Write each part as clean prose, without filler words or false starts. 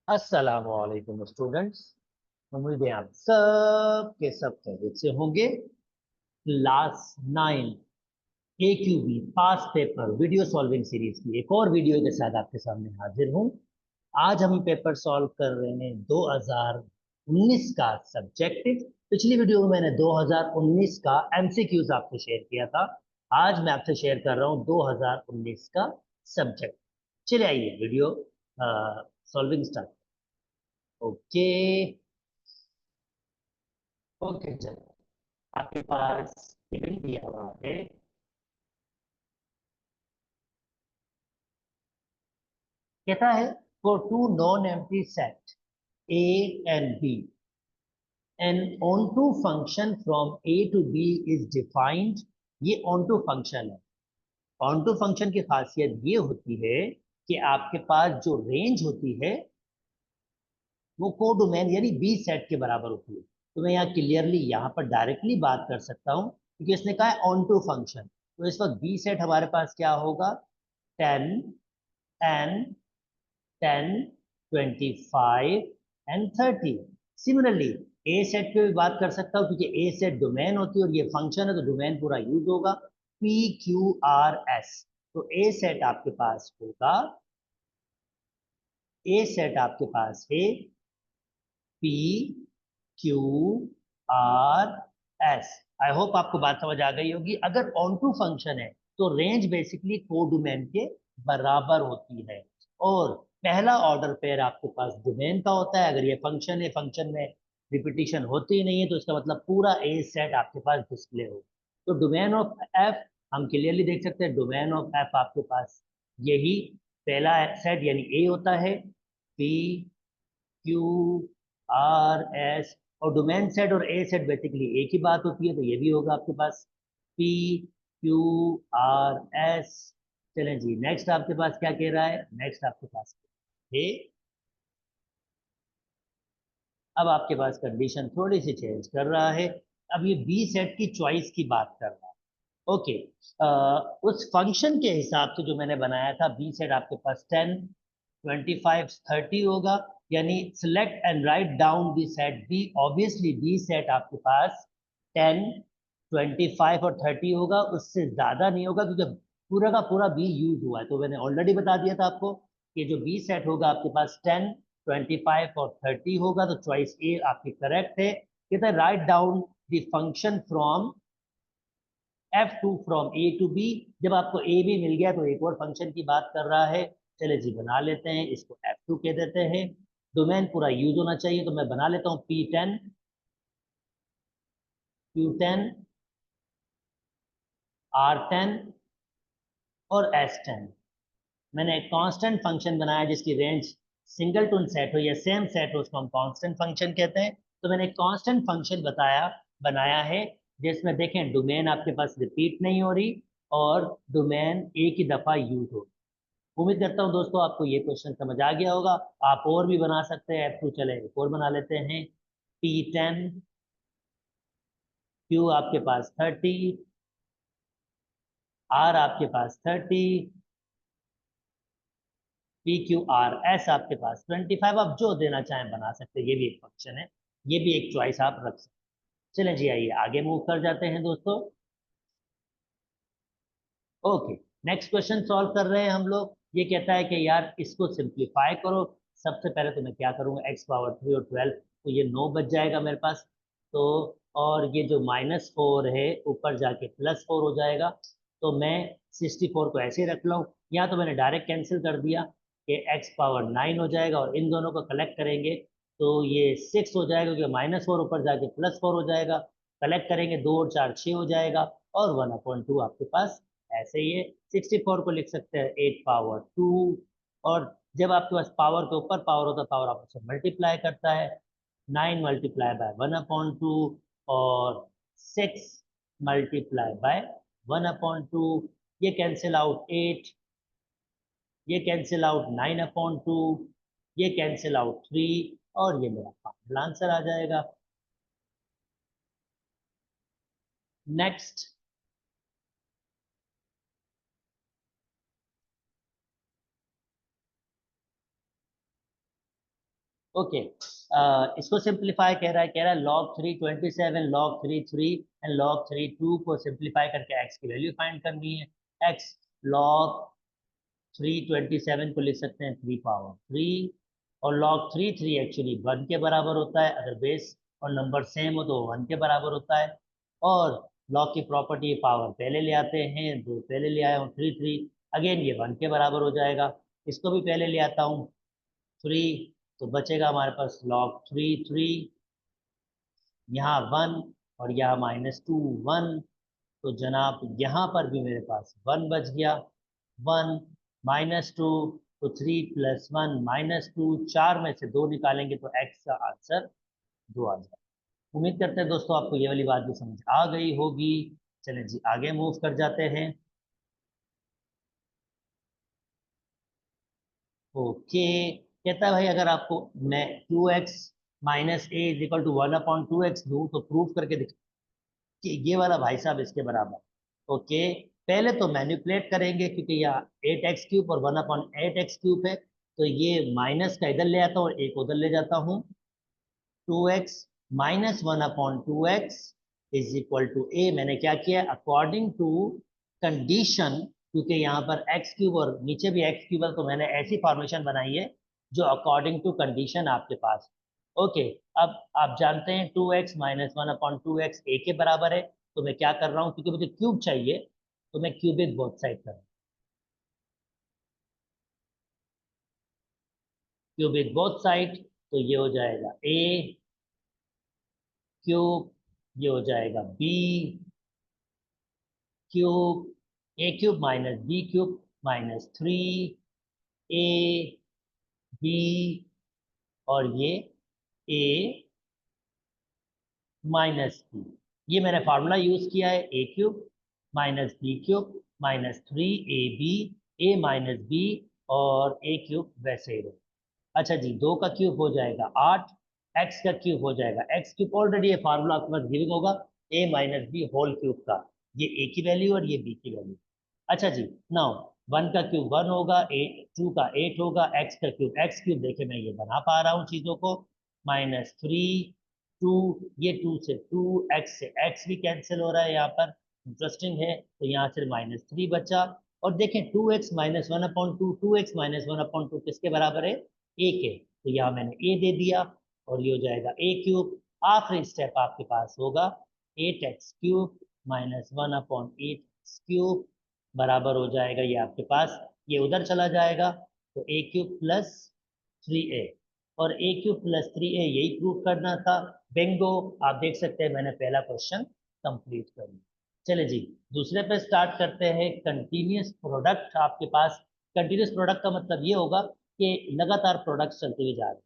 अस्सलामुअलैकुम स्टूडेंट्स। उम्मीद है आप सब के सब खैरियत से होंगे। क्लास 9 AQB पास पेपर वीडियो सॉल्विंग सीरीज की एक और वीडियो के साथ आपके सामने हाजिर हूँ। आज हम पेपर सॉल्व कर रहे हैं 2019 का सब्जेक्टिव। पिछली वीडियो में मैंने 2019 का MCQs आपसे शेयर किया था। आज मैं आपसे शेयर कर रहा हूँ 2019 का सब्जेक्ट। चलिए आइए video solving start. Okay okay, चलो आपके पास टिफिन दिया हुआ है। कहता है for two non empty set A and B an onto function from A to B is defined। ये onto फंक्शन है। onto फंक्शन की खासियत ये होती है कि आपके पास जो रेंज होती है वो कोडोमेन यानी बी सेट के बराबर होती है। तो मैं यहाँ क्लियरली यहाँ पर डायरेक्टली बात कर सकता हूँ क्योंकि इसने कहा है ऑन टू फंक्शन। तो इस वक्त बी सेट हमारे पास क्या होगा? 10 and 10 25 and 30। Similarly A set पे भी बात कर सकता हूँ क्योंकि ए सेट डोमेन होती है और ये फंक्शन है तो डोमेन पूरा यूज होगा। P Q R S. तो ए सेट आपके पास होगा, ए सेट आपके पास है P Q R S. I hope आपको बात समझ आ गई होगी। अगर ऑन टू फंक्शन है तो रेंज बेसिकली कोडोमेन के बराबर होती है और पहला ऑर्डर पेयर आपके पास डोमेन का होता है। अगर ये फंक्शन है, फंक्शन में रिपीटिशन होती ही नहीं है तो इसका मतलब पूरा ए सेट आपके पास डिस्प्ले हो। तो डोमेन ऑफ एफ हम क्लियरली देख सकते हैं। डोमेन ऑफ एफ आपके पास यही पहला सेट यानी ए होता है, पी क्यू आर एस। और डोमेन सेट और ए सेट बेसिकली एक ही बात होती है तो ये भी होगा आपके पास पी क्यू आर एस। चलें जी, नेक्स्ट आपके पास क्या कह रहा है? नेक्स्ट आपके पास है, अब आपके पास कंडीशन थोड़ी सी चेंज कर रहा है। अब ये बी सेट की चॉइस की बात कर रहा है। ओके, उस फंक्शन के हिसाब से जो मैंने बनाया था बी सेट आपके पास 10 25 30 होगा। यानी select and write down the set B. Obviously B set आपके पास 10 25 और 30 होगा, उससे ज्यादा नहीं होगा क्योंकि पूरा का पूरा बी यूज हुआ है। तो मैंने ऑलरेडी बता दिया था आपको कि जो बी सेट होगा आपके पास 10 25 और 30 होगा। तो चॉइस ए आपकी करेक्ट है। कहता है write down the function from F2 from A to B। जब आपको ए भी मिल गया तो एक और फंक्शन की बात कर रहा है। चले जी बना लेते हैं, इसको F2 कह देते हैं। डोमेन पूरा यूज होना चाहिए तो मैं बना लेता हूँ P10 Q10 R10 और S10। मैंने एक कांस्टेंट फंक्शन बनाया जिसकी रेंज सिंगलटन सेट हो या सेम सेट हो, उसको हम कांस्टेंट फंक्शन कहते हैं। तो मैंने एक कांस्टेंट फंक्शन बनाया है जिसमें देखें डोमेन आपके पास रिपीट नहीं हो रही और डोमेन एक ही दफा यूज हो। उम्मीद करता हूँ दोस्तों आपको ये क्वेश्चन समझ आ गया होगा। आप और भी बना सकते हैं F2। चले एक और बना लेते हैं। P10 Q आपके पास 30 R आपके पास 30 PQRS आपके पास 25। आप जो देना चाहें बना सकते हैं, ये भी एक फंक्शन है, ये भी एक चॉइस आप रख सकते हैं। चलें जी आइए आगे मूव कर जाते हैं दोस्तों। ओके, नेक्स्ट क्वेश्चन सॉल्व कर रहे हैं हम लोग। ये कहता है कि यार इसको सिंप्लीफाई करो। सबसे पहले तो मैं क्या करूंगा, एक्स पावर 3 और 12 तो ये 9 बच जाएगा मेरे पास। तो और ये जो -4 है ऊपर जाके +4 हो जाएगा। तो मैं 64 को ऐसे ही रख लूँ। यहाँ तो मैंने डायरेक्ट कैंसिल कर दिया कि एक्स पावर 9 हो जाएगा और इन दोनों को कलेक्ट करेंगे तो ये 6 हो जाएगा क्योंकि -4 ऊपर जाके +4 हो जाएगा। कलेक्ट करेंगे 2 और 4 6 हो जाएगा और 1/2 आपके पास ऐसे ही है। 64 को लिख सकते हैं 8 पावर 2। और जब आपके पास पावर के ऊपर पावर होता है पावर आपस में मल्टीप्लाई करता है। 9 मल्टीप्लाई बाय 1/2 और 6 मल्टीप्लाई बाय 1/2। ये कैंसिल आउट 8, ये कैंसिल आउट 9/2, ये कैंसिल आउट 3 और ये मेरा फाइनल आंसर आ जाएगा। नेक्स्ट, ओके इसको सिंप्लीफाई कह रहा है log 3 27 log 3 3 एंड log 3 2 को सिंप्लीफाई करके x की वैल्यू फाइंड करनी है। x log 327 को लिख सकते हैं 3 पावर 3 और log 3 3 एक्चुअली 1 के बराबर होता है, अगर बेस और नंबर सेम हो तो 1 के बराबर होता है। और log की प्रॉपर्टी पावर पहले ले आते हैं, 2 पहले ले आया हूँ 3 3, अगेन ये 1 के बराबर हो जाएगा। इसको भी पहले ले आता हूँ 3, तो बचेगा हमारे पास log 3 3, यहाँ 1 और यहाँ -2 1, तो जनाब यहाँ पर भी मेरे पास 1 बच गया। 1 -2 तो 3 + 1 -2, 4 में से 2 निकालेंगे तो x का आंसर 2 आ जाएगा। उम्मीद करते हैं दोस्तों आपको ये वाली बात भी समझ आ गई होगी। चलें जी आगे मूव कर जाते हैं। ओके, कहता है भाई अगर आपको मैं 2x - a = 1/2x दूं तो प्रूफ करके दिखा कि ये वाला भाई साहब इसके बराबर। ओके, पहले तो मैनिपुलेट करेंगे क्योंकि यहाँ 8x³ और 1/8x³ है, तो ये माइनस का इधर ले आता हूँ और एक उधर ले जाता हूँ। 2x - 1/2x = a। मैंने क्या किया अकॉर्डिंग टू कंडीशन, क्योंकि यहाँ पर x³ और नीचे भी x³ है, तो मैंने ऐसी फॉर्मेशन बनाई है जो अकॉर्डिंग टू कंडीशन आपके पास। ओके, अब आप जानते हैं 2x - 1/2x a के बराबर है, तो मैं क्या कर रहा हूँ क्योंकि मुझे क्यूब चाहिए तो मैं क्यूबिक बोथ साइड कर रहा हूँ। क्यूबिक बोथ साइड, तो ये हो जाएगा a क्यूब, ये हो जाएगा b cube, a³ - b³ -3 a b, और ये a -b। ये मैंने फार्मूला यूज किया है a³ - b³ -3ab, a-b और a³ वैसे ही रहे। अच्छा जी, 2 का क्यूब हो जाएगा 8, x का क्यूब हो जाएगा x³ ऑलरेडी ये फार्मूला आपके पास गिवन होगा a - b होल क्यूब का, ये a की वैल्यू और ये b की वैल्यू। अच्छा जी, नाउ 1 का क्यूब 1 होगा, 2 का 8 होगा, x का क्यूब x³, देखे मैं ये बना पा रहा हूँ चीज़ों को, -3 2, ये 2 से 2, x से x भी कैंसिल हो रहा है यहाँ पर, इंटरेस्टिंग है, तो यहाँ से -3 बचा। और देखें 2x - 1/2, 2x - 1/2 किसके बराबर है a के, तो यहाँ मैंने a दे दिया और ये हो जाएगा a³। आखिरी स्टेप आपके पास होगा 8x³ - 1/8x³ बराबर हो जाएगा ये आपके पास, ये उधर चला जाएगा, तो a³ + 3a, और a³ + 3a यही प्रूव करना था। बिंगो, आप देख सकते हैं मैंने पहला क्वेश्चन कंप्लीट कर लिया। चले जी दूसरे पे स्टार्ट करते हैं। कंटिन्यूस प्रोडक्ट आपके पास, कंटिन्यूस प्रोडक्ट का मतलब ये होगा कि लगातार प्रोडक्ट चलते हुए जा रहे हैं।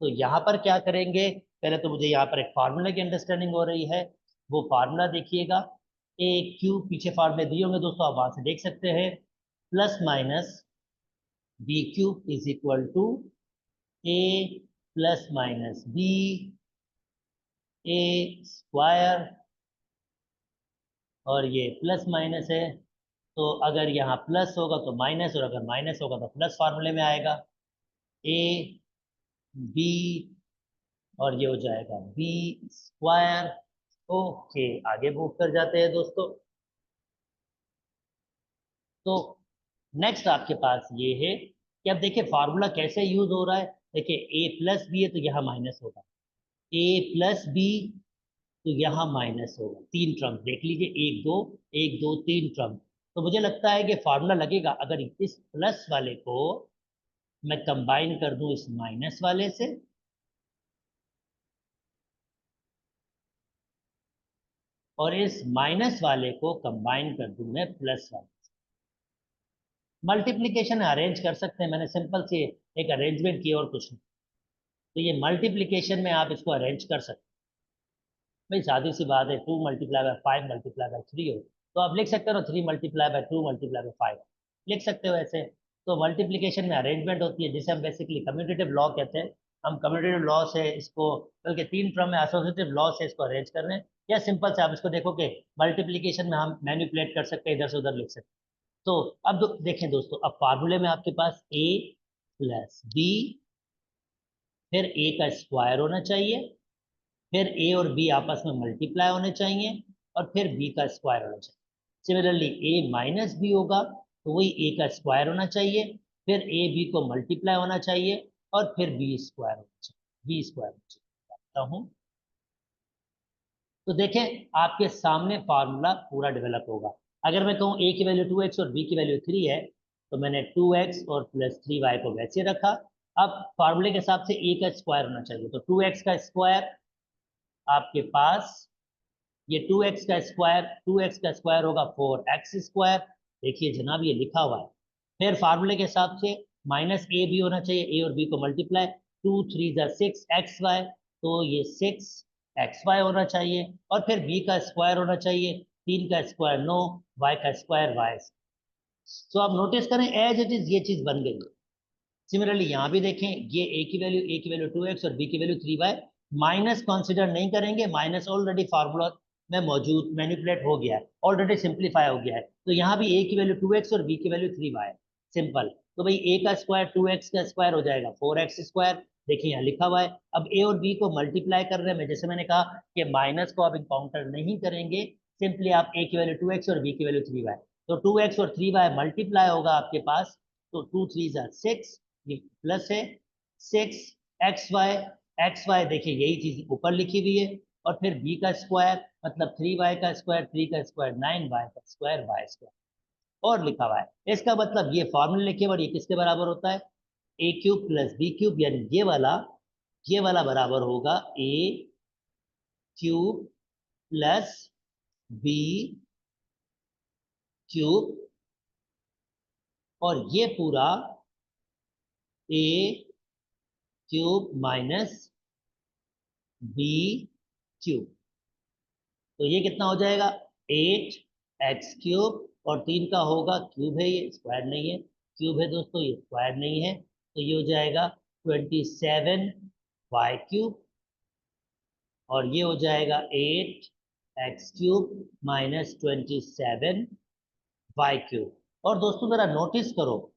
तो यहाँ पर क्या करेंगे, पहले तो मुझे यहाँ पर एक फार्मूला की अंडरस्टैंडिंग हो रही है, वो फार्मूला देखिएगा, ए क्यू पीछे फार्मूले दिए होंगे दोस्तों, आप वहां से देख सकते हैं, +- b³ = a + b a square, और ये प्लस माइनस है, तो अगर यहाँ प्लस होगा तो माइनस, और अगर माइनस होगा तो प्लस फार्मूले में आएगा, a b, और ये हो जाएगा b स्क्वायर। ओके, आगे मूव कर जाते हैं दोस्तों। तो नेक्स्ट आपके पास ये है कि अब देखिए फार्मूला कैसे यूज हो रहा है। देखिए a + b है तो यहाँ माइनस होगा, a + b तो यहाँ माइनस होगा, 3 टर्म देख लीजिए, 1 2 1 2 3 टर्म। तो मुझे लगता है कि फार्मूला लगेगा अगर इस प्लस वाले को मैं कंबाइन कर दूं इस माइनस वाले से, और इस माइनस वाले को कंबाइन कर दूं मैं प्लस वाले। मल्टीप्लीकेशन अरेंज कर सकते हैं, मैंने सिंपल से एक अरेंजमेंट की और कुछ नहीं। तो ये मल्टीप्लीकेशन में आप इसको अरेंज कर सकते हैं। भाई सादी सी बात है, 2 × 5 × 3 हो, तो आप लिख सकते हो ना 3 × 2 × 5 लिख सकते हो ऐसे। तो मल्टीप्लीकेशन में अरेंजमेंट होती है जिसे हम बेसिकली कम्यूटेटिव लॉ कहते हैं। हम कम्यूटेटिव लॉ से इसको, बल्कि 3 टर्म में एसोसिएटिव लॉ से इसको अरेंज कर रहे हैं, या सिंपल से आप इसको देखो कि मल्टीप्लीकेशन में हम मैनिपुलेट कर सकते हैं, इधर से उधर लिख सकते हैं। तो अब देखें दोस्तों, अब फार्मूले में आपके पास a + b फिर a का स्क्वायर होना चाहिए, फिर a और b आपस में मल्टीप्लाई होने चाहिए, और फिर b का स्क्वायर होना चाहिए। सिमिलरली a माइनस बी होगा तो वही a का स्क्वायर होना चाहिए, फिर a b को मल्टीप्लाई होना चाहिए, और फिर b स्क्वायर होना चाहिए, b स्क्वायर होना चाहिए। बताता हूँ, तो देखें आपके सामने फार्मूला पूरा डेवलप होगा। अगर मैं कहूँ a की वैल्यू 2x और b की वैल्यू 3 है, तो मैंने 2x और प्लस 3y को वैसे रखा। अब फार्मूले के हिसाब से a का स्क्वायर होना चाहिए, तो 2x का स्क्वायर आपके पास, ये 2x का स्क्वायर होगा 4x स्क्वायर। देखिए जनाब ये लिखा हुआ है। फिर फार्मूले के हिसाब से माइनस ए भी होना चाहिए, ए और बी को मल्टीप्लाई, 2 3 6 XY, तो ये 6XY होना चाहिए, और फिर बी का स्क्वायर होना चाहिए, 3 का स्क्वायर 9, y का स्क्वायर y। तो आप नोटिस करें एज इट इज ये चीज बन गई। सिमिलरली यहाँ भी देखें, ये a की वैल्यू 2x और b की वैल्यू 3y, माइनस कंसीडर नहीं करेंगे, माइनस ऑलरेडी फार्मूला में मौजूद मैनिपुलेट हो गया है, ऑलरेडी सिंप्लीफाई हो गया है। तो यहाँ भी a की वैल्यू 2x और b की वैल्यू 3y, सिंपल। तो भाई a का स्क्वायर 2x का स्क्वायर हो जाएगा 4x स्क्वायर, देखिए यहाँ लिखा हुआ है। अब a और b को मल्टीप्लाई कर रहे हैं, जैसे मैंने कहा कि माइनस को आप इनकाउंटर नहीं करेंगे, सिंपली आप a की वैल्यू 2x और b की वैल्यू 3y, तो 2x और 3y मल्टीप्लाई होगा आपके पास, तो 2 3 6, ये प्लस है 6XY, XY देखिए यही चीज ऊपर लिखी हुई है, और फिर b का स्क्वायर मतलब 3y का स्क्वायर, 3 का स्क्वायर 9, y का स्क्वायर y स्क्वायर, और लिखा हुआ है। इसका मतलब ये फॉर्मूला लिखे और ये किसके बराबर होता है, a cube plus B cube, यानी ये वाला बराबर होगा a cube plus B cube, और ये पूरा a cube minus B cube. तो ये कितना हो जाएगा 8x क्यूब, और 3 का होगा क्यूब है, ये स्क्वायर नहीं है, क्यूब है दोस्तों, ये स्क्वायर नहीं है, तो ये हो जाएगा 27y क्यूब, और ये हो जाएगा 8x cube minus 27y cube. और दोस्तों जरा नोटिस करो,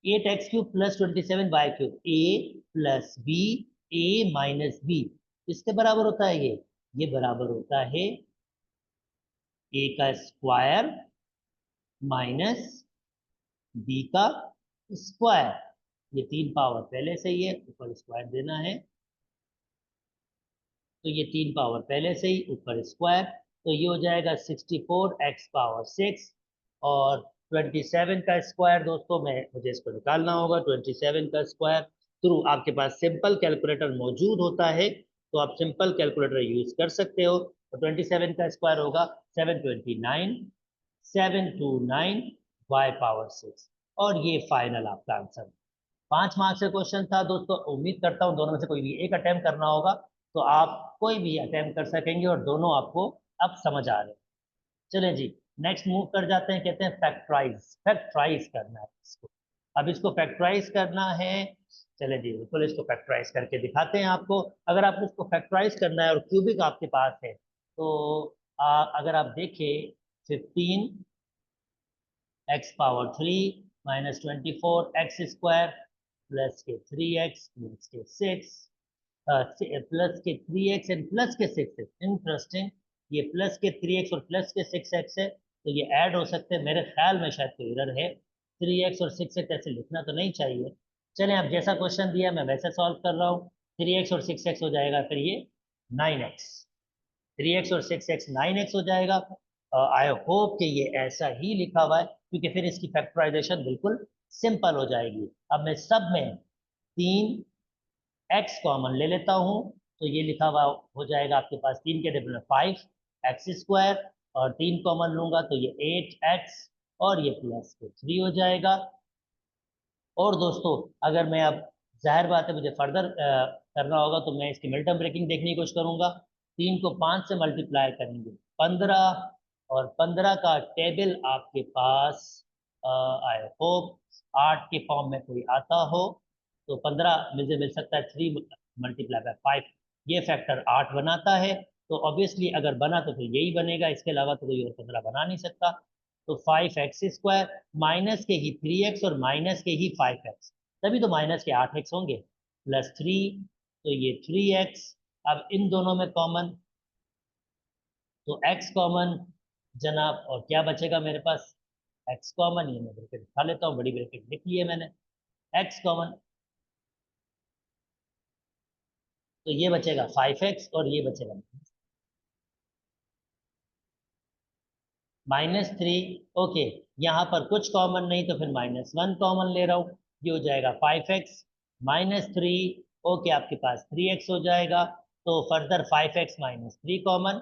8x cube plus 27y cube, a plus B, a minus B, इसके बराबर होता है ये बराबर होता है a का स्क्वायर माइनस बी का स्क्वायर। ये 3 पावर पहले से ही है, ऊपर स्क्वायर देना है, तो ये 3 पावर पहले से ही, ऊपर स्क्वायर, तो ये हो जाएगा 64x⁶, और 27 का स्क्वायर दोस्तों मुझे इसको निकालना होगा। 27 का स्क्वायर थ्रू आपके पास सिंपल कैलकुलेटर मौजूद होता है, तो आप सिंपल कैलकुलेटर यूज कर सकते हो। तो 27 का स्क्वायर होगा 729 और ये फाइनल आपका आंसर। 5 मार्क्स का क्वेश्चन था दोस्तों, उम्मीद करता हूँ दोनों में से कोई भी एक अटेम्प्ट करना होगा, तो आप कोई भी अटेम्प्ट कर सकेंगे, और दोनों आपको अब समझ आ रहे हैं। चलें जी, नेक्स्ट मूव कर जाते हैं, कहते हैं फैक्टराइज। फैक्टराइज करना है इसको, अब इसको फैक्टराइज करना है। चले जी बिल्कुल, इसको फैक्टराइज करके दिखाते हैं आपको। अगर आपको इसको फैक्टराइज करना है और क्यूबिक आपके पास है, तो अगर आप देखें 15x⁻³ माइनस 24x² प्लस के 3x प्लस के 6, प्लस के 3x एंड प्लस के 6x, इंटरेस्टिंग। ये प्लस के 3x और प्लस के 6x है, तो ये ऐड हो सकते हैं, मेरे ख्याल में शायद कोई एरर है, 3x और 6x ऐसे लिखना तो नहीं चाहिए। चलें, अब जैसा क्वेश्चन दिया मैं वैसे सॉल्व कर रहा हूँ। 3x और 6x हो जाएगा, फिर ये 9x, 3x और 6x 9x हो जाएगा। आई होप कि ये ऐसा ही लिखा हुआ है, क्योंकि फिर इसकी फैक्टराइजेशन बिल्कुल सिंपल हो जाएगी। अब मैं सब में 3x कॉमन ले लेता हूँ, तो ये लिखा हुआ हो जाएगा आपके पास 3 के डिफरेंट 5x², और 3 कॉमन लूंगा तो ये 8x, और ये प्लस के 3 हो जाएगा। और दोस्तों अगर मैं अब, जाहिर बात है मुझे फर्दर करना होगा, तो मैं इसकी मिड टर्म ब्रेकिंग देखने की कोशिश करूंगा। 3 को 5 से मल्टीप्लाई करेंगे 15, और 15 का टेबल आपके पास आई होप 8 के फॉर्म में कोई आता हो, तो 15 मुझे मिल सकता है 3 × 5, ये फैक्टर 8 बनाता है। तो ऑब्वियसली अगर बना तो फिर यही बनेगा, इसके अलावा तो कोई और 15 बना नहीं सकता। तो 5x² माइनस के ही 3x और माइनस के ही 5x, तभी तो माइनस के 8x होंगे। प्लस 3, तो ये 3x। अब इन दोनों में कॉमन, तो x कॉमन जनाब, और क्या बचेगा मेरे पास, x कॉमन, ये मैं ब्रैकेट उठा लेता हूँ, बड़ी ब्रैकेट लिख ली है मैंने, x कॉमन, तो ये बचेगा 5x और ये बचेगा -3। ओके, यहाँ पर कुछ कॉमन नहीं तो फिर -1 कॉमन ले रहा हूँ, ये हो जाएगा 5x -3। ओके, आपके पास 3x हो जाएगा, तो फर्दर 5x -3 कॉमन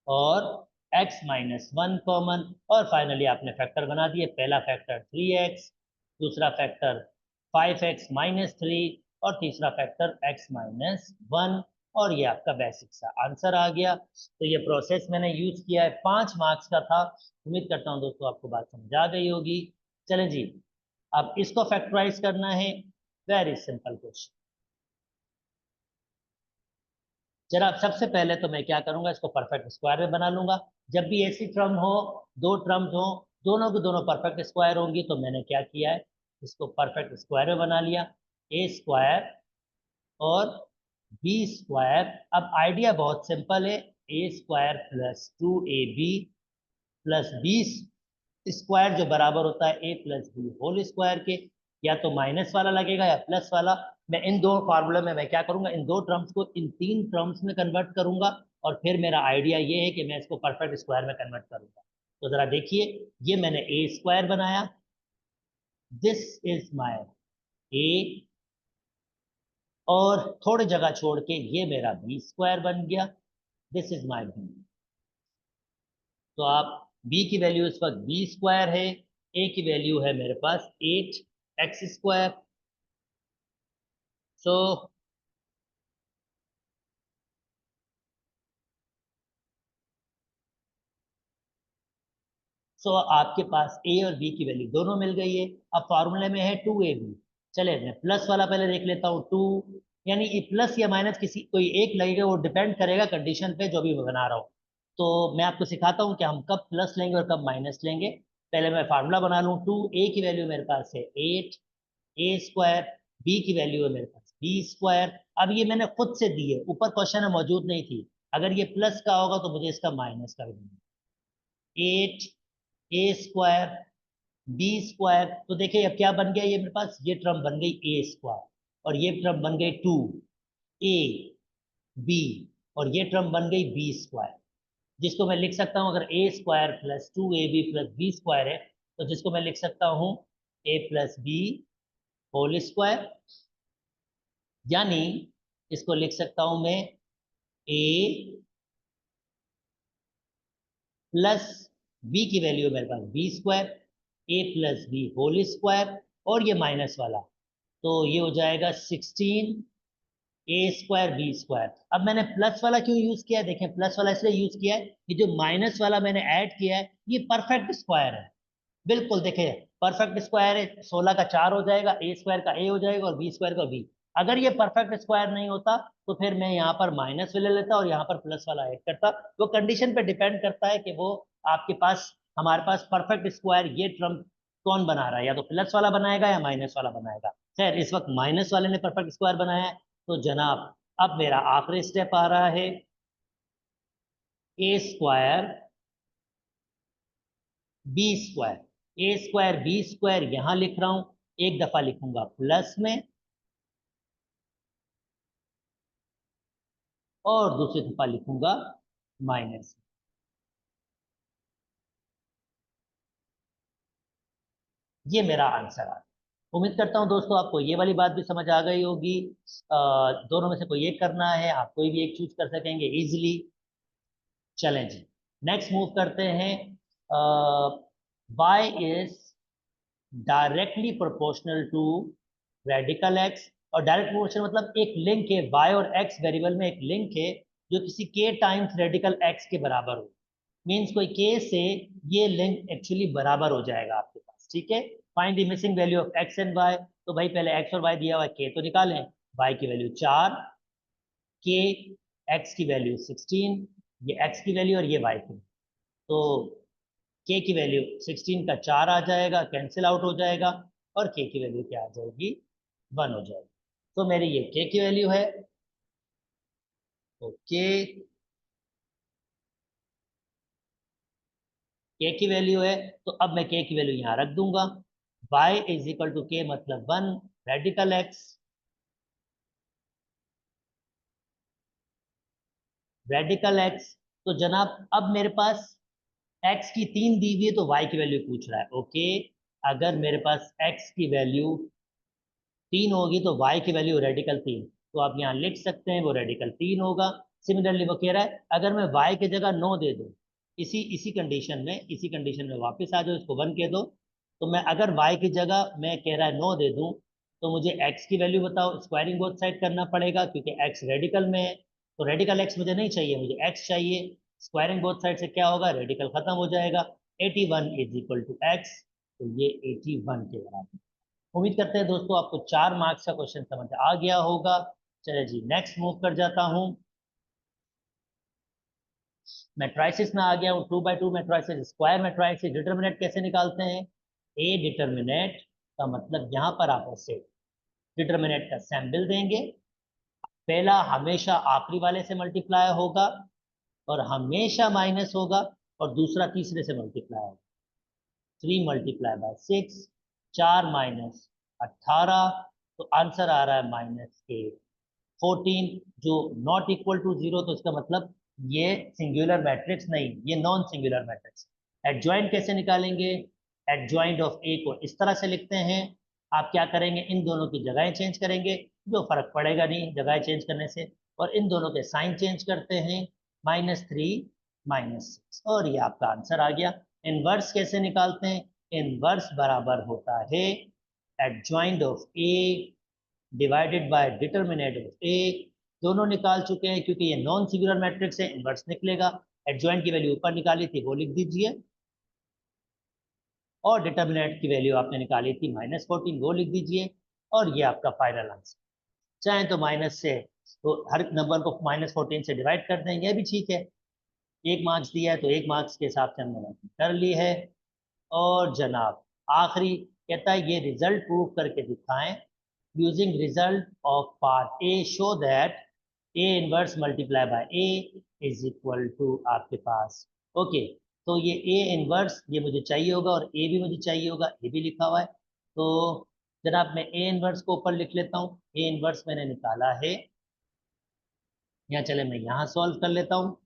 और x -1 कॉमन, और फाइनली आपने फैक्टर बना दिए, पहला फैक्टर 3x, दूसरा फैक्टर 5x -3 और तीसरा फैक्टर x -1, और ये आपका बेसिक सा आंसर आ गया। तो ये प्रोसेस मैंने यूज किया है, 5 मार्क्स का था। उम्मीद करता हूँ दोस्तों आपको बात समझ आ गई होगी। चलें जी, अब इसको फैक्टराइज करना है, वेरी सिंपल क्वेश्चन। जरा सबसे पहले तो मैं क्या करूंगा, इसको परफेक्ट स्क्वायर में बना लूंगा। जब भी ऐसी टर्म हो, दो टर्म्स हो, दोनों की दोनों परफेक्ट स्क्वायर होंगी, तो मैंने क्या किया है, इसको परफेक्ट स्क्वायर में बना लिया, ए स्क्वायर और बी स्क्वायर। अब आइडिया बहुत सिंपल है, A square plus 2ab plus B square जो बराबर होता है A plus B whole square के, या तो माइनस वाला लगेगा या प्लस वाला। मैं इन दो फार्मूले में मैं क्या करूंगा, इन दो टर्म्स को इन तीन टर्म्स में कन्वर्ट करूंगा, और फिर मेरा आइडिया ये है कि मैं इसको परफेक्ट स्क्वायर में कन्वर्ट करूंगा। तो जरा देखिए, ये मैंने ए स्क्वायर बनाया, दिस इज माई ए, और थोड़ी जगह छोड़ के ये मेरा बी स्क्वायर बन गया, दिस इज माई बी। तो आप b की वैल्यू इस वक्त बी स्क्वायर है, a की वैल्यू है मेरे पास 8x स्क्वायर। सो आपके पास a और b की वैल्यू दोनों मिल गई है। अब फॉर्मूले में है 2ab, चले मैं प्लस वाला पहले देख लेता हूँ, 2, यानी ये प्लस या माइनस किसी कोई एक लगेगा, वो डिपेंड करेगा कंडीशन पे जो भी मैं बना रहा हूँ। तो मैं आपको सिखाता हूँ कि हम कब प्लस लेंगे और कब माइनस लेंगे। पहले मैं फार्मूला बना लूँ, 2a की वैल्यू मेरे पास है 8a स्क्वायर, बी की वैल्यू है मेरे पास बी स्क्वायर। अब ये मैंने खुद से दी है, ऊपर क्वेश्चन में मौजूद नहीं थी, अगर ये प्लस का होगा तो मुझे इसका माइनस कर देना, 8a स्क्वायर बी स्क्वायर। तो देखिए अब क्या बन गया, ये मेरे पास ये टर्म बन गई ए स्क्वायर, और ये टर्म बन गई 2a बी, और ये टर्म बन गई बी स्क्वायर, जिसको मैं लिख सकता हूं, अगर A square plus 2ab plus B square है, तो जिसको मैं लिख सकता हूं a plus B whole square, यानी इसको लिख सकता हूं मैं a प्लस बी की वैल्यू मेरे पास B square, A plus B whole square, और ये माइनस वाला, तो ये हो जाएगा 16a² b²। अब मैंने प्लस वाला क्यों यूज किया है, देखें प्लस वाला इसलिए यूज किया है कि जो माइनस वाला मैंने ऐड किया है ये परफेक्ट स्क्वायर है, बिल्कुल देखिए परफेक्ट स्क्वायर है, 16 का 4 हो जाएगा, ए स्क्वायर का ए हो जाएगा और बी स्क्वायर का बी। अगर ये परफेक्ट स्क्वायर नहीं होता तो फिर मैं यहाँ पर माइनस ले लेता और यहाँ पर प्लस वाला ऐड करता। वो कंडीशन पे डिपेंड करता है कि वो आपके पास, हमारे पास परफेक्ट स्क्वायर ये टर्म कौन बना रहा है, या तो प्लस वाला बनाएगा या माइनस वाला बनाएगा। खैर इस वक्त माइनस वाले ने परफेक्ट स्क्वायर बनाया है, तो जनाब अब मेरा आखिरी स्टेप आ रहा है, A square B square. A square B square यहां लिख रहा हूं, एक दफा लिखूंगा प्लस में और दूसरी दफा लिखूंगा माइनस। ये मेरा आंसर आ, उम्मीद करता हूं दोस्तों आपको ये वाली बात भी समझ आ गई होगी। दोनों में से कोई एक करना है, आप कोई भी एक चूज कर सकेंगे इजीली। चलें जी, नेक्स्ट मूव करते हैं। y is directly proportional to radical x, और डायरेक्ट प्रोपोर्शनल मतलब एक लिंक है, y और x वेरिएबल में एक लिंक है जो किसी k टाइम्स रेडिकल x के बराबर हो, मीन्स कोई k से ये लिंक एक्चुअली बराबर हो जाएगा आपके पास, ठीक है। Find the missing value of x and y, तो भाई पहले x और y दिया हुआ है, k तो निकालें, y की वैल्यू 4, k x की वैल्यू 16, ये x की वैल्यू और ये y की, तो k की वैल्यू 16 का 4 आ जाएगा, कैंसिल आउट हो जाएगा, और k की वैल्यू क्या आ जाएगी 1 हो जाएगा। तो मेरी ये के की वैल्यू है। ओके, के की वैल्यू है, तो अब मैं के की वैल्यू यहाँ रख दूंगा। y इज इक्वल टू के मतलब 1 रेडिकल एक्स, रेडिकल एक्स। तो जनाब अब मेरे पास x की 3 दी हुई है, तो y की वैल्यू पूछ रहा है। ओके, अगर मेरे पास x की वैल्यू 3 होगी तो y की वैल्यू रेडिकल 3, तो आप यहाँ लिख सकते हैं वो रेडिकल 3 होगा। सिमिलरली वो कह रहा है अगर मैं y की जगह 9 दे दूं, इसी इसी कंडीशन में वापस आ जाओ, इसको 1 कह दो। तो मैं अगर y की जगह मैं कह रहा है 9 दे दूं, तो मुझे x की वैल्यू बताओ, स्क्वायरिंग बोथ साइड करना पड़ेगा क्योंकि x रेडिकल में है। तो रेडिकल x मुझे नहीं चाहिए, मुझे x चाहिए। स्क्वायरिंग बोथ साइड से क्या होगा, रेडिकल खत्म हो जाएगा। 81 इज इक्वल टू एक्स, तो ये 81 के बराबर। उम्मीद करते हैं दोस्तों आपको 4 मार्क्स का क्वेश्चन समझ आ गया होगा। चलिए जी नेक्स्ट मूव कर जाता हूं। मैट्राइसिस में आ गया हूँ, 2 by 2 matrices, square matrices. Determinant कैसे निकालते हैं, ए डिटर्मिनेंट का मतलब यहाँ पर आप ऐसे डिटर्मिनेंट का सैम्पल देंगे। पहला हमेशा आखिरी वाले से मल्टीप्लाई होगा और हमेशा माइनस होगा, और दूसरा तीसरे से मल्टीप्लाई होगा। 3 × 6, 4 - 18, तो आंसर आ रहा है -8, 14, जो नॉट इक्वल टू 0, तो इसका मतलब ये सिंगुलर मैट्रिक्स नहीं, ये नॉन सिंगुलर मैट्रिक्स। एडजॉइंट कैसे निकालेंगे, एडजॉइंट ऑफ ए को इस तरह से लिखते हैं। आप क्या करेंगे, इन दोनों की जगहें चेंज करेंगे, जो फर्क पड़ेगा नहीं जगह चेंज करने से, और इन दोनों के साइन चेंज करते हैं, -3 -6, और ये आपका आंसर आ गया। इनवर्स कैसे निकालते हैं, इनवर्स बराबर होता है adjoint of A divided by determinant of A. दोनों निकाल चुके हैं क्योंकि ये नॉन सिंगुलर मैट्रिक्स है, इनवर्स निकलेगा। एडजॉइंट की वैल्यू ऊपर निकाली थी वो लिख दीजिए, और डिटर्मिनेंट की वैल्यू आपने निकाली थी -14, वो लिख दीजिए, और ये आपका फाइनल आंसर। चाहे तो माइनस से, तो हर नंबर को -14 से डिवाइड कर दें, ये भी ठीक है। 1 मार्क्स दिया है तो 1 मार्क्स के हिसाब से हमने कर ली है। और जनाब आखिरी कहता है ये रिजल्ट प्रूव करके दिखाएं, using result of part A show that A inverse multiply by A is equal to आपके पास। ओके, तो ये ए इनवर्स ये मुझे चाहिए होगा, और ए भी मुझे चाहिए होगा, ए भी लिखा हुआ है। तो जनाब मैं ए इनवर्स को ऊपर लिख लेता हूँ, ए इनवर्स मैंने निकाला है। या चले मैं यहाँ सॉल्व कर लेता हूँ।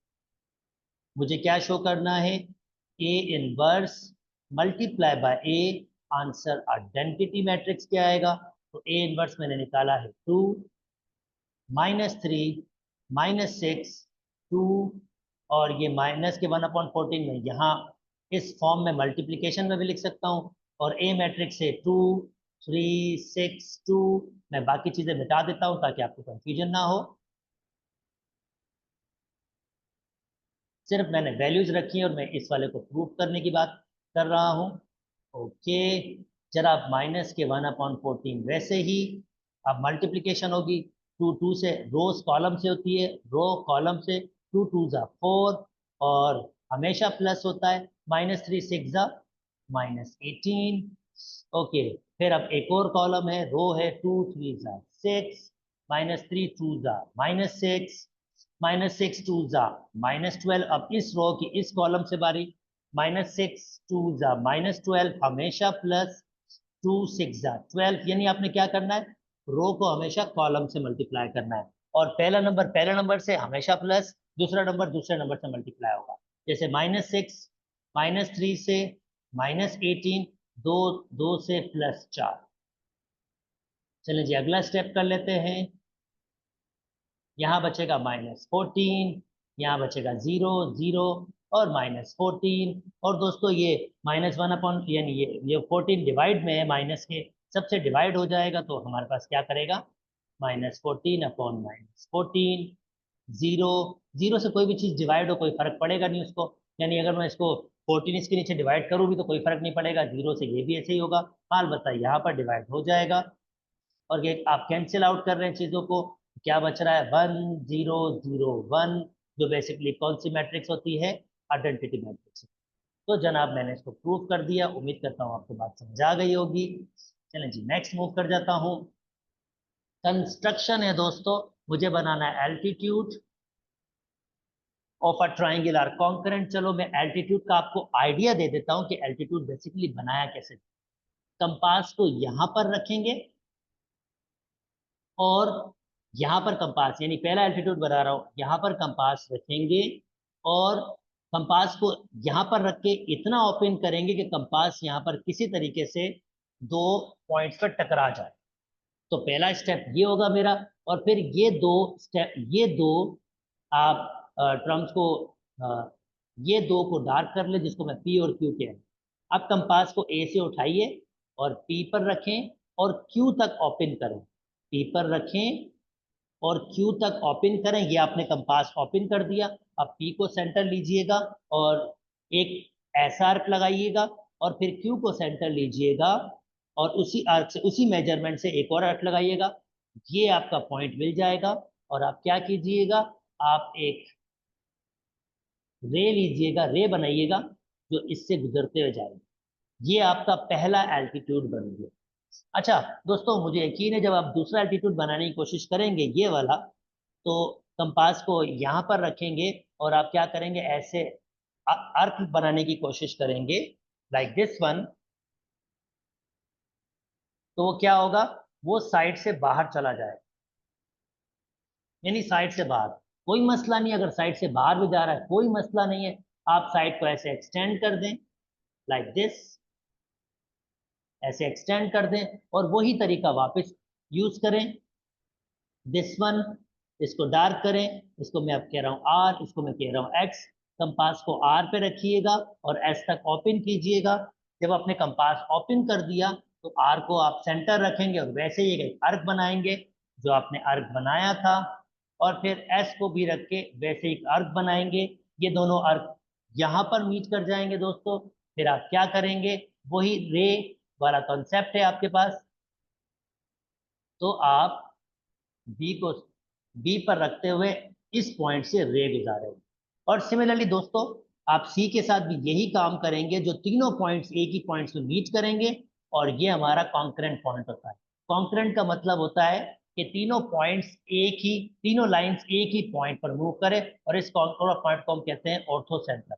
मुझे क्या शो करना है, ए inverse multiply by A, answer identity matrix क्या आएगा, तो ए इनवर्स मैंने निकाला है 2 -3 -6 2, और ये माइनस के 1/14 में यहाँ इस फॉर्म में मल्टीप्लिकेशन में भी लिख सकता हूँ, और ए मैट्रिक्स से 2 3 6 2। मैं बाकी चीजें मिटा देता हूँ ताकि आपको कंफ्यूजन ना हो, सिर्फ मैंने वैल्यूज रखी है और मैं इस वाले को प्रूव करने की बात कर रहा हूँ। ओके, जरा आप माइनस के 1/14 वैसे ही अब मल्टीप्लिकेशन होगी, 2 से, रोज कॉलम से होती है, रो कॉलम से, 2 2 ज़ा 4, और हमेशा प्लस होता है, -3 6 ज़ा -18। ओके, फिर अब एक और कॉलम है, रो है, 2 3 ज़ा 6, -3 2 ज़ा -6, -6 2 ज़ा -12। अब इस रो की इस कॉलम से बारी, -6 2 ज़ा -12, हमेशा प्लस, 2 6 ज़ा 12, यानी आपने क्या करना है, रो को हमेशा कॉलम से मल्टीप्लाई करना है, और पहला नंबर पहले नंबर से हमेशा प्लस, दूसरा नंबर दूसरे नंबर से मल्टीप्लाई होगा। जैसे -6 -3 से -18, दो दो से +4। चलिए जी अगला स्टेप कर लेते हैं। यहाँ बचेगा -14, यहाँ बचेगा 0 0, और -14, और दोस्तों ये -1 अपॉन, यानी ये 14 डिवाइड में है, माइनस के सबसे डिवाइड हो जाएगा, तो हमारे पास क्या करेगा, -14/-14, 0 0 से कोई भी चीज़ डिवाइड हो कोई फर्क पड़ेगा नहीं उसको, यानी अगर मैं इसको 14 इसके नीचे डिवाइड करूँ भी तो कोई फर्क नहीं पड़ेगा, 0 से ये भी ऐसे ही होगा। हाल बताइए, यहाँ पर डिवाइड हो जाएगा, और ये आप कैंसिल आउट कर रहे हैं चीज़ों को, क्या बच रहा है, 1 0 0 1, जो बेसिकली कौन सी मैट्रिक्स होती है, आइडेंटिटी मैट्रिक्स। तो जनाब मैंने इसको प्रूव कर दिया, उम्मीद करता हूँ आपको बात समझ आ गई होगी। चलें जी नेक्स्ट मूव कर जाता हूँ। कंस्ट्रक्शन है दोस्तों, मुझे बनाना है altitude of a triangular concurrent. चलो मैं एल्टीट्यूड का आपको आइडिया दे देता हूं कि एल्टीट्यूड बेसिकली बनाया कैसे। कंपास को यहां पर रखेंगे और यहां पर कंपास, यानी पहला एल्टीट्यूड बना रहा हूं, यहां पर कंपास रखेंगे और कंपास को यहां पर रख के इतना ओपन करेंगे कि कंपास यहां पर किसी तरीके से दो पॉइंट्स पर टकरा जाए। तो पहला स्टेप ये होगा मेरा, और फिर ये दो स्टेप, ये दो आप टर्म्स को ये दो को डार्क कर ले, जिसको मैं पी और क्यू कह रहा हूं। अब कंपास को ए से उठाइए और पी पर रखें और क्यू तक ओपन करें। पी पर रखें और क्यू तक ओपन करें। ये आपने कंपास ओपन कर दिया। अब पी को सेंटर लीजिएगा और एक ऐसा आर्क लगाइएगा, और फिर क्यू को सेंटर लीजिएगा और उसी आर्क से, उसी मेजरमेंट से एक और आर्क लगाइएगा। ये आपका पॉइंट मिल जाएगा। और आप क्या कीजिएगा, आप एक रे लीजिएगा, रे बनाइएगा जो इससे गुजरते हुए जाएगा। ये आपका पहला एल्टीट्यूड बन गया। अच्छा दोस्तों, मुझे यकीन है जब आप दूसरा एल्टीट्यूड बनाने की कोशिश करेंगे ये वाला, तो कंपास को यहाँ पर रखेंगे और आप क्या करेंगे, ऐसे अर्क बनाने की कोशिश करेंगे लाइक दिस वन। तो वो क्या होगा, वो साइड से बाहर चला जाए, यानी साइड से बाहर। कोई मसला नहीं, अगर साइड से बाहर भी जा रहा है कोई मसला नहीं है। आप साइड को ऐसे एक्सटेंड कर दें लाइक दिस, ऐसे एक्सटेंड कर दें और वही तरीका वापस यूज करें। दिस वन, इसको डार्क करें, इसको मैं अब कह रहा हूँ आर, इसको मैं कह रहा हूँ एक्स। कंपास को आर पे रखिएगा और एस तक ओपन कीजिएगा। जब आपने कंपास ओपन कर दिया तो आर को आप सेंटर रखेंगे और वैसे ही एक अर्क बनाएंगे जो आपने अर्क बनाया था, और फिर एस को भी रख के वैसे ही अर्क बनाएंगे। ये दोनों अर्क यहाँ पर मीट कर जाएंगे दोस्तों। फिर आप क्या करेंगे, वही रे वाला कॉन्सेप्ट है आपके पास। तो आप बी को बी पर रखते हुए इस पॉइंट से रे गुजारेंगे। और सिमिलरली दोस्तों, आप सी के साथ भी यही काम करेंगे, जो तीनों पॉइंट्स एक ही पॉइंट्स में मीट करेंगे और ये हमारा कॉन्करेंट पॉइंट होता है। कॉन्करेंट का मतलब होता है कि तीनों पॉइंट्स एक ही, तीनों लाइंस एक ही पॉइंट पर मूव करें, और इस कॉन्करेंट पॉइंट को हम कहते हैं ऑर्थो सेंटर।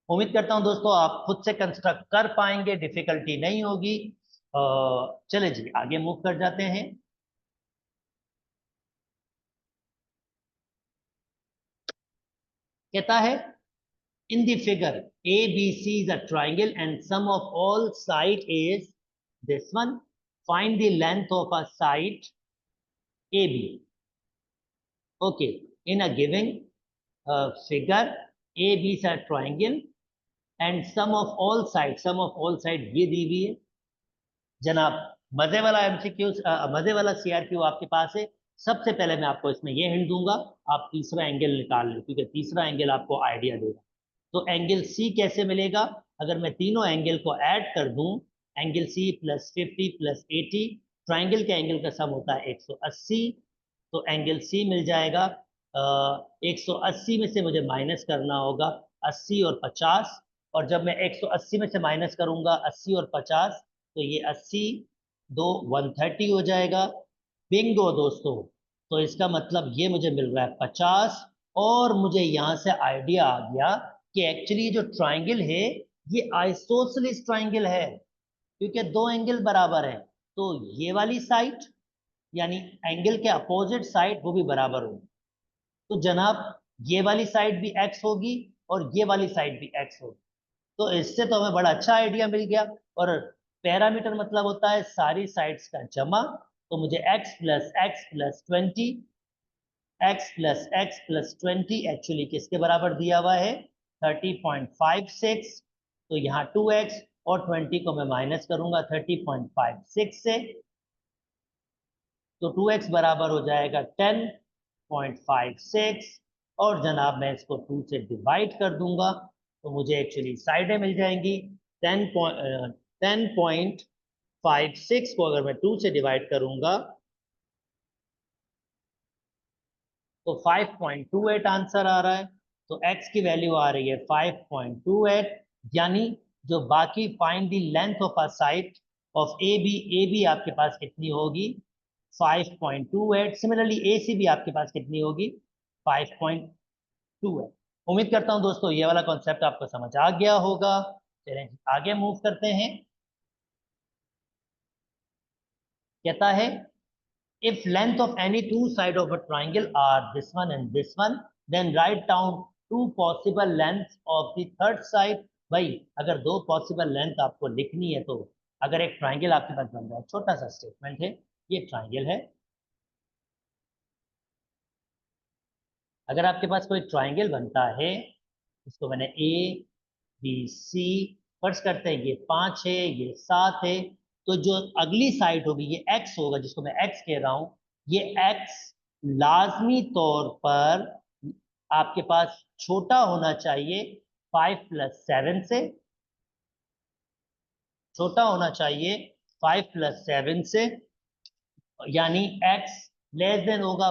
उम्मीद करता हूं दोस्तों आप खुद से कंस्ट्रक्ट कर पाएंगे, डिफिकल्टी नहीं होगी। चले जी आगे मूव कर जाते हैं। कहता है in the figure ABC is a triangle and sum of all side is this one. Find the length of a side AB. Okay, in a given figure AB is a triangle and sum of all side ये दी हुई है जनाब। मजे वाला MCQ, मजे वाला सीआरक्यू आपके पास है। सबसे पहले मैं आपको इसमें ये हिंट दूंगा, आप तीसरा एंगल निकाल लें, क्योंकि तीसरा एंगल आपको आइडिया देगा। तो एंगल सी कैसे मिलेगा, अगर मैं तीनों एंगल को ऐड कर दूं, angle C plus 50 plus 80, triangle के एंगल का सम होता है 180। तो एंगल सी मिल जाएगा, 180 में से मुझे माइनस करना होगा 80 और 50, और जब मैं 180 में से माइनस करूंगा 80 और 50, तो ये 80 दो 130 हो जाएगा। बिंगो दोस्तों, तो इसका मतलब ये मुझे मिल रहा है 50। और मुझे यहाँ से आइडिया आ गया कि एक्चुअली जो ट्राइंगल है ये आइसोसेलेस ट्राइंगल है, क्योंकि दो एंगल बराबर हैं। तो ये वाली साइड, यानी एंगल के अपोजिट साइड, वो भी बराबर होगी। तो जनाब ये वाली साइड भी एक्स होगी और ये वाली साइड भी एक्स होगी। तो इससे तो हमें बड़ा अच्छा आइडिया मिल गया। और पैरामीटर मतलब होता है सारी साइड्स का जमा। तो मुझे एक्स प्लस 20, x+x+20 एक्चुअली किसके बराबर दिया हुआ है, 30.56। तो यहाँ 2x और 20 को मैं माइनस करूंगा 30.56 से, तो 2x बराबर हो जाएगा 10.56। और जनाब मैं इसको 2 से डिवाइड कर दूंगा तो मुझे एक्चुअली साइडें मिल जाएंगी। 10.56 को अगर मैं 2 से डिवाइड करूंगा तो 5.28 आंसर आ रहा है। तो x की वैल्यू आ रही है 5.28, यानी जो बाकी find the length of a side of A B आपके पास कितनी होगी 5.28। सिमिलरली ए सी भी आपके पास कितनी होगी 5.2 है। उम्मीद करता हूं दोस्तों ये वाला कॉन्सेप्ट आपको समझ आ गया होगा। चलें आगे मूव करते हैं। कहता है if length of any two side of a triangle are this one and this one, then write down two possible lengths of the third side। भाई अगर दो पॉसिबल लेंथ आपको लिखनी है तो अगर एक ट्राइंगल आपके पास बन रहा है, छोटा सा स्टेटमेंट है, ये ट्राइंगल है। अगर आपके पास कोई ट्राइंगल बनता है, इसको मैंने ए बी सी फर्ज करते हैं, ये 5 है, ये 7 है, तो जो अगली साइड होगी ये एक्स होगा, जिसको मैं एक्स कह रहा हूं, ये एक्स लाजमी तौर पर आपके पास छोटा होना चाहिए 5+7 से, छोटा होना चाहिए 5+7 से, यानी x लेस देन होगा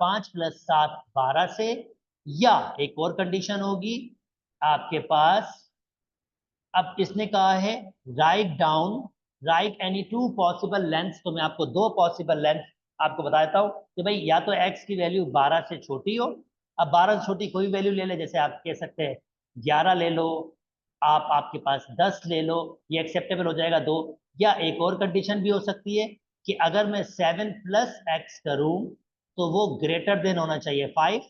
5+7 12 से, या एक और कंडीशन होगी आपके पास। अब इसने कहा है write down, right any two possible length, तो मैं आपको दो पॉसिबल लेंथ आपको बता देता हूं कि भाई या तो x की वैल्यू 12 से छोटी हो। अब 12 से छोटी कोई वैल्यू ले ले, जैसे आप कह सकते हैं 11 ले लो, आप आपके पास 10 ले लो, ये एक्सेप्टेबल हो जाएगा दो। या एक और कंडीशन भी हो सकती है कि अगर मैं 7+x करूं तो वो ग्रेटर देन होना चाहिए 5,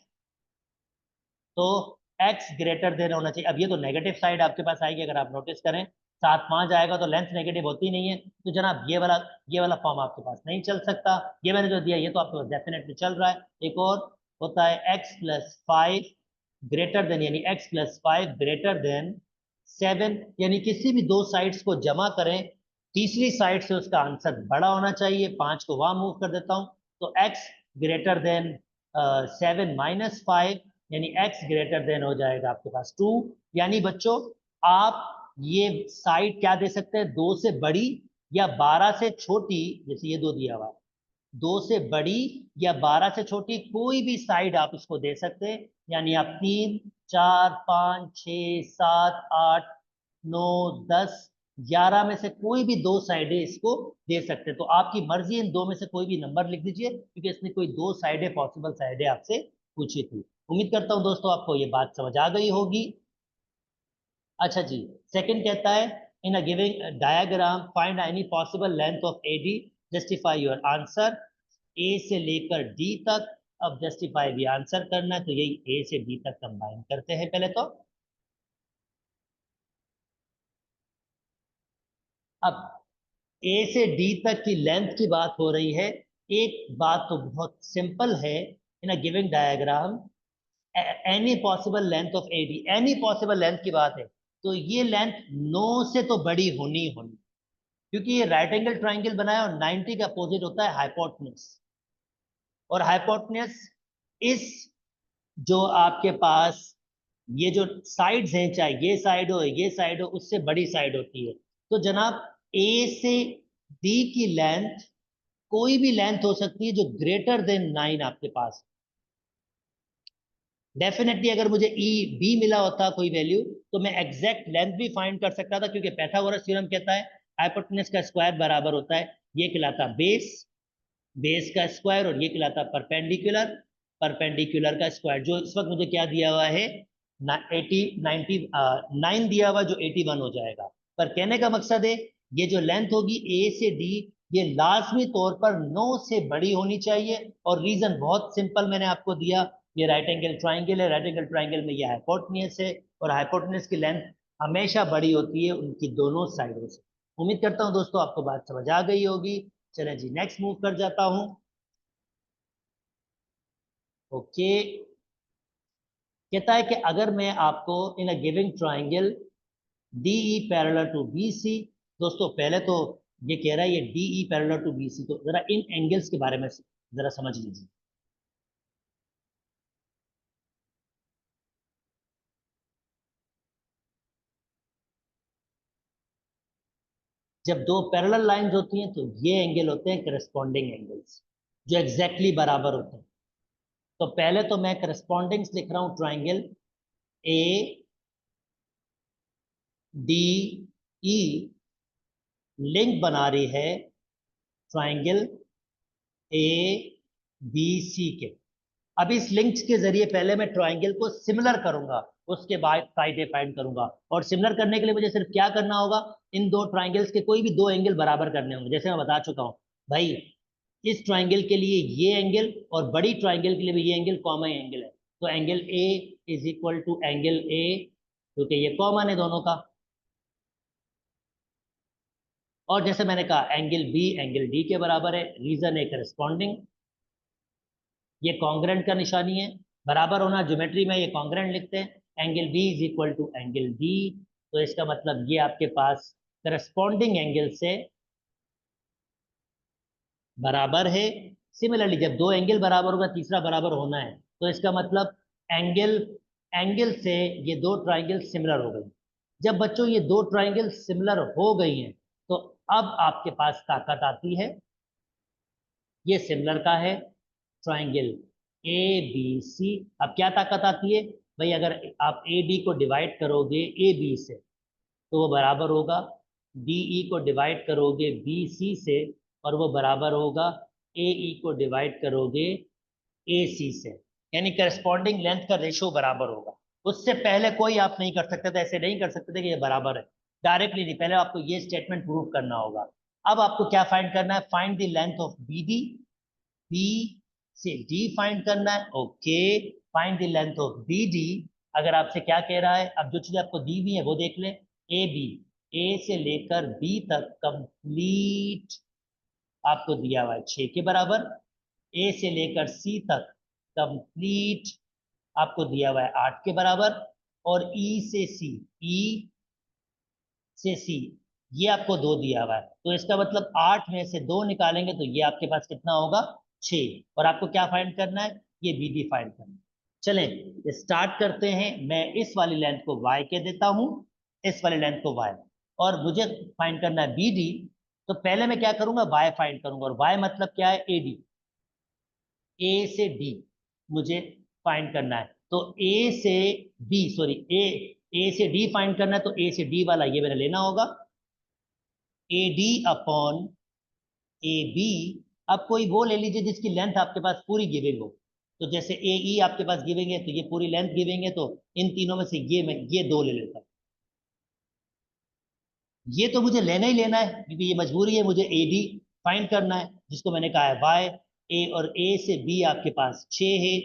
तो x ग्रेटर देन होना चाहिए। अब ये तो नेगेटिव साइड आपके पास आएगी, अगर आप नोटिस करें 7 5 आएगा तो लेंथ नेगेटिव होती नहीं है, तो जनाब ये वाला फॉर्म आपके पास नहीं चल सकता। ये मैंने जो दिया ये तो आपके पास डेफिनेटली चल रहा है। एक और होता है x+5 ग्रेटर देन, यानी x+5 ग्रेटर देन 7, यानी किसी भी दो साइड्स को जमा करें, तीसरी साइड से उसका आंसर बड़ा होना चाहिए। 5 को वहां मूव कर देता हूं, तो x ग्रेटर देन 7-5, यानी x ग्रेटर देन हो जाएगा आपके पास 2। यानी बच्चों आप ये साइड क्या दे सकते हैं, 2 से बड़ी या 12 से छोटी, जैसे ये दो दिया हुआ है, 2 से बड़ी या 12 से छोटी कोई भी साइड आप इसको दे सकते हैं। यानी आप 3 4 5 6 7 8 9 10 11 में से कोई भी दो साइडें इसको दे सकते हैं। तो आपकी मर्जी, इन दो में से कोई भी नंबर लिख दीजिए, क्योंकि इसने कोई दो साइडें, पॉसिबल साइडें आपसे पूछी थी। उम्मीद करता हूं दोस्तों आपको ये बात समझ आ गई होगी। अच्छा जी, सेकंड कहता है in a giving diagram find any possible length of AD, justify your answer. A से लेकर डी तक, अब जस्टिफाई भी आंसर करना है, तो यही ए से डी तक कंबाइन करते हैं पहले तो। अब ए से डी तक की लेंथ की बात हो रही है। एक बात तो बहुत सिंपल है, in a giving diagram any possible length of AD, any possible length की बात है, तो ये लेंथ 9 से तो बड़ी होनी होनी, क्योंकि ये राइट एंगल ट्राइंगल बनाया और 90 का अपोजिट होता है हाइपोटेन्यूज, और हाइपोटेन्यूज इस जो आपके पास ये जो साइड्स हैं, चाहे ये साइड हो ये साइड हो, उससे बड़ी साइड होती है। तो जनाब ए से डी की लेंथ कोई भी लेंथ हो सकती है जो ग्रेटर देन 9 आपके पास। डेफिनेटली अगर मुझे ई बी मिला होता कोई वैल्यू, तो मैं एग्जैक्ट लेंथ भी फाइंड कर सकता था, क्योंकि पाइथागोरस थ्योरम कहता है हाइपोटेन्यूज का स्क्वायर बराबर होता है, ये कहलाता बेस, बेस का स्क्वायर, और ये कहलाता परपेंडिकुलर, परपेंडिकुलर का स्क्वायर। जो इस वक्त मुझे क्या दिया हुआ है 9 दिया हुआ, जो 81 हो जाएगा। पर कहने का मकसद है ये जो लेंथ होगी ए से डी, ये लाजमी तौर पर 9 से बड़ी होनी चाहिए। और रीजन बहुत सिंपल मैंने आपको दिया, ये राइट एंगल ट्राइंगल है, राइट एंगल ट्राइंगल में ये हाइपोटेन्यूज है, और हाइपोटेन्यूज की लेंथ हमेशा बड़ी होती है उनकी दोनों साइडों से। उम्मीद करता हूं दोस्तों आपको बात समझ आ गई होगी। चलें जी नेक्स्ट मूव कर जाता हूं। ओके, कहता है कि अगर मैं आपको in a giving triangle DE parallel to BC, दोस्तों पहले तो ये कह रहा है ये डीई पैरेलल टू बीसी, तो जरा इन एंगल्स के बारे में जरा समझ लीजिए। जब दो पैरेलल लाइंस होती हैं तो ये एंगल होते हैं करस्पॉन्डिंग एंगल्स, जो एग्जैक्टली बराबर होते हैं। तो पहले तो मैं करस्पॉन्डिंग्स लिख रहा हूं, triangle A D E link बना रही है ट्राइंगल ए बी सी के। अब इस लिंक के जरिए पहले मैं ट्राइंगल को सिमिलर करूंगा, उसके बाद साइड फाइंड करूंगा। और सिमिलर करने के लिए मुझे सिर्फ क्या करना होगा, इन दो ट्राइंगल्स के कोई भी दो एंगल बराबर करने होंगे। जैसे मैं बता चुका हूं भाई, इस ट्राइंगल के लिए ये एंगल और बड़ी ट्राइंगल के लिए भी ये एंगल कॉमन एंगल है, तो angle A is equal to angle A, क्योंकि ये कॉमन है दोनों का। और जैसे मैंने कहा एंगल बी एंगल डी के बराबर है, रीजन है करस्पॉन्डिंग, ये कॉन्ग्रेंट का निशानी है। बराबर होना ज्योमेट्री में ये कॉन्ग्रेंट लिखते हैं। Angle B is equal to angle D, तो इसका मतलब ये आपके पास करस्पॉन्डिंग एंगल से बराबर है। सिमिलरली जब दो एंगल बराबर होगा तीसरा बराबर होना है, तो इसका मतलब एंगल एंगल से ये दो ट्राइंगल सिमिलर हो गई। जब बच्चों ये दो ट्राइंगल सिमिलर हो गई हैं, तो अब आपके पास ताकत आती है, ये सिमिलर का है ट्राइंगल ए बी सी। अब क्या ताकत आती है भाई, अगर आप ए डी को डिवाइड करोगे ए बी से तो वो बराबर होगा डी ई को डिवाइड करोगे बी सी से, और वो बराबर होगा ए ई को डिवाइड करोगे ए सी से। यानी करस्पॉन्डिंग लेंथ का रेशियो बराबर होगा। उससे पहले कोई आप नहीं कर सकते थे, ऐसे नहीं कर सकते थे कि ये बराबर है डायरेक्टली नहीं, पहले आपको ये स्टेटमेंट प्रूव करना होगा। अब आपको क्या फाइंड करना है, find the length of B D, B से डी फाइंड करना है। Okay, find the length of B D. अगर आपसे क्या कह रहा है, अब जो चीजें आपको दी हुई है वो देख लें। ए बी, ए से लेकर बी तक कंप्लीट आपको दिया हुआ है 6 के बराबर। ए से लेकर सी तक कंप्लीट आपको दिया हुआ है 8 के बराबर। और ई से सी, ई से सी ये आपको 2 दिया हुआ है, तो इसका मतलब 8 में से 2 निकालेंगे तो ये आपके पास कितना होगा, 6। और आपको क्या फाइंड करना है, ये बी डी फाइंड करना है। चलें स्टार्ट करते हैं। मैं इस वाली लेंथ को y के देता हूं, इस वाली लेंथ को y, और मुझे फाइंड करना है बी डी। तो पहले मैं क्या करूंगा, y फाइंड करूंगा, और y मतलब क्या है, ए डी, ए से डी मुझे फाइंड करना है। तो ए से बी, सॉरी ए से डी फाइंड करना है, तो ए से डी वाला ये मैंने लेना होगा, A D upon A B. अब कोई वो ले लीजिए जिसकी लेंथ आपके पास पूरी गिविंग हो। तो जैसे ए ई आपके पास गिविंग है, तो ये पूरी लेंथ गिविंग है, तो इन तीनों में से ये मैं ये 2 ले लेता हूँ। ये तो मुझे लेना ही लेना है क्योंकि ये मजबूरी है, मुझे ए डी फाइंड करना है, जिसको मैंने कहा है वाई। ए और ए से बी आपके पास 6 है,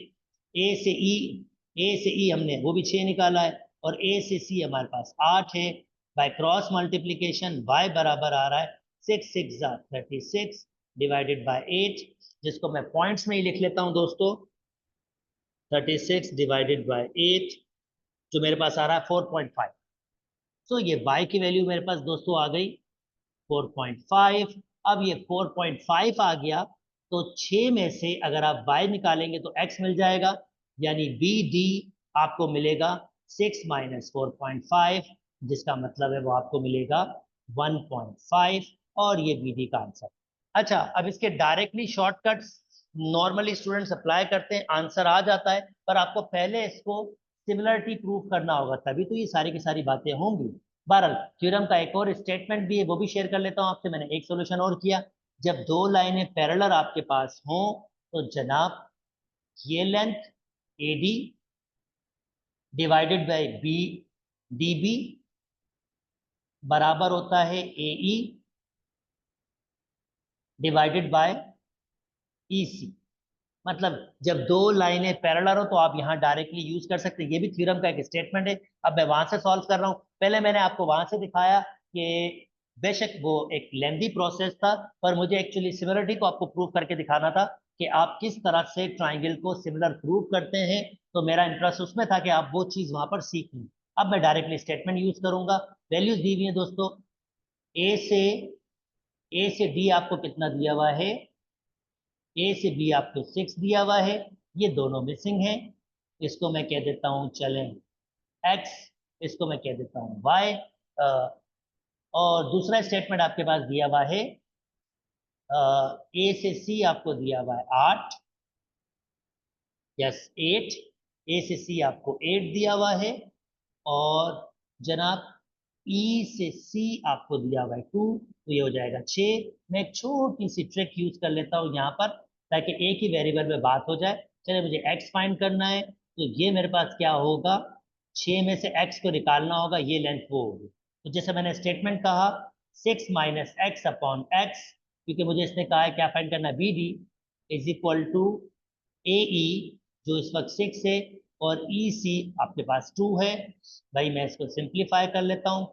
ए से ई, ए से ई हमने वो भी 6 निकाला है, और ए से सी हमारे पास 8 है। बाय क्रॉस मल्टीप्लीकेशन वाई बराबर आ रहा है 6 6 36 डिवाइडेड बाय 8, जिसको मैं पॉइंट्स में ही लिख लेता हूँ दोस्तों। 36 डिवाइडेड बाय 8 जो मेरे पास आ रहा है 4.5। तो ये y की वैल्यू मेरे पास दोस्तों आ गई 4.5। अब ये 4.5 आ गया, तो 6 में से अगर आप y निकालेंगे तो x मिल जाएगा, यानी बी डी आपको मिलेगा 6 माइनस 4.5, जिसका मतलब है वो आपको मिलेगा 1.5, और ये बी डी का आंसर। अच्छा, अब इसके directly shortcuts normally students apply करते हैं, आंसर आ जाता है, पर आपको पहले इसको सिमिलरिटी प्रूव करना होगा, तभी तो ये सारी की सारी बातें होंगी। बहरहाल थ्योरम का एक और स्टेटमेंट भी है, वो भी शेयर कर लेता हूं आपसे। मैंने एक सोल्यूशन और किया, जब दो लाइनें पैरेलल आपके पास हों, तो जनाब ये length A D divided by B D B बराबर होता है ए ई डिवाइडेड बाय ई सी। मतलब जब दो लाइनें पैरेलल हो तो आप यहाँ डायरेक्टली यूज कर सकते हैं, ये भी थ्योरम का एक स्टेटमेंट है। अब मैं वहां से सॉल्व कर रहा हूँ, पहले मैंने आपको वहां से दिखाया कि बेशक वो एक लेंदी प्रोसेस था, पर मुझे एक्चुअली सिमिलरिटी को आपको प्रूव करके दिखाना था कि आप किस तरह से ट्राइंगल को सिमिलर प्रूव करते हैं। तो मेरा इंटरेस्ट उसमें था कि आप वो चीज वहां पर सीख लें। अब मैं डायरेक्टली स्टेटमेंट यूज करूंगा। वैल्यूज दी हुई है दोस्तों, ए से ए से डी आपको कितना दिया हुआ है, ए से बी आपको 6 दिया हुआ है, ये दोनों मिसिंग है, इसको मैं कह देता हूं चलें x, इसको मैं कह देता हूं y। और दूसरा स्टेटमेंट आपके पास दिया हुआ है, ए से सी आपको दिया हुआ है 8, यस 8, ए से सी आपको 8 दिया हुआ है। और जनाब ई से सी आपको दिया हुआ है 2, तो ये हो जाएगा 6। मैं एक छोटी सी ट्रिक यूज कर लेता हूँ यहाँ पर, ताकि एक ही वेरिएबल में बात हो जाए। चलिए, मुझे एक्स फाइंड करना है, तो ये मेरे पास क्या होगा, 6 में से एक्स को निकालना होगा, ये लेंथ वो होगी। तो जैसे मैंने स्टेटमेंट कहा, 6 माइनस एक्स अपॉन एक्स, क्योंकि मुझे इसने कहा है क्या फाइंड करना है, B D is equal to A E, जो इस वक्त 6 है, और ई सी आपके पास 2 है। भाई मैं इसको सिंप्लीफाई कर लेता हूँ।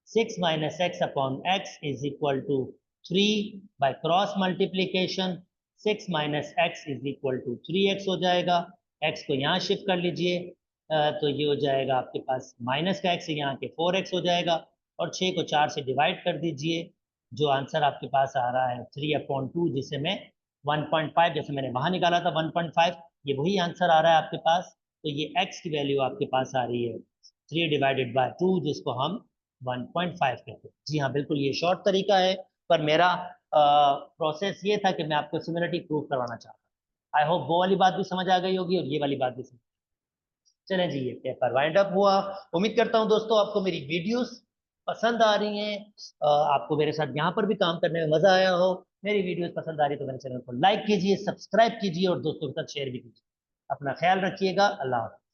6 minus x upon x is equal to 3, by cross multiplication 6 minus x is equal to 3x हो जाएगा। x को यहाँ शिफ्ट कर लीजिए, तो ये हो जाएगा आपके पास माइनस का x यहाँ के 4x हो जाएगा, और 6 को 4 से डिवाइड कर दीजिए। जो आंसर आपके पास आ रहा है 3/2, जिसे मैं 1.5, जैसे मैंने वहां निकाला था 1.5, ये वही आंसर आ रहा है आपके पास। तो ये x की वैल्यू आपके पास आ रही है 3/2, जिसको हम 1.5 कहते हैं। जी हाँ, बिल्कुल ये शॉर्ट तरीका है, पर मेरा प्रोसेस ये था कि मैं आपको सिमिलरिटी प्रूव करवाना चाहता। आई होप वो वाली बात भी समझ आ गई होगी और ये वाली बात भी समझ। चलें जी, ये पेपर वाइंड अप हुआ। उम्मीद करता हूँ दोस्तों आपको मेरी वीडियोस पसंद आ रही हैं, आपको मेरे साथ यहाँ पर भी काम करने में मजा आया हो। मेरी वीडियोस पसंद आ रही है तो मेरे चैनल को लाइक कीजिए, सब्सक्राइब कीजिए और दोस्तों के साथ शेयर भी कीजिए। अपना ख्याल रखिएगा। अल्लाह हाफ़िज़।